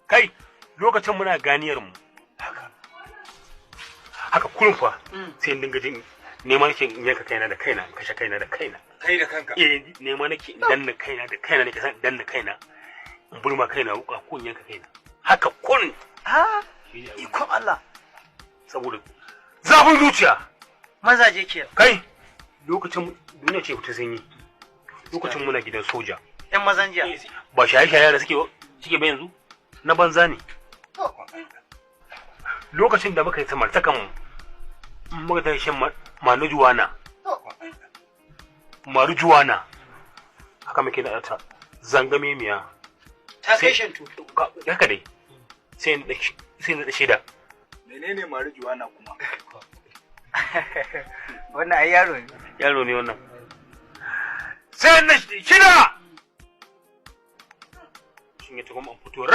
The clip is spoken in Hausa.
kai lokacin muna ganiyar mu haka kullum fa sai in dinga jin neman nake in yanka kaina da kaina in kashe kaina da kaina kai da kanka neman nake in danna kaina da kaina nake san danna kaina in burma kaina wuka ko in yanka kaina haka kullum ikon Allah saboda zafin zuciya mazaje ke kai lokacin duniya ce ta sanyi lokacin muna gidan soja yan mazan jiya ba shaye-shaye da suke ba yanzu na banza ne lokacin da muka yi samartakan muka ta shan marujuwana haka muke da ta zangame miya ta kai shan tutu haka dai sai na da shida menene marijuana kuma wannan ai yaro ne wannan sai na shida shin ya ta kuma fito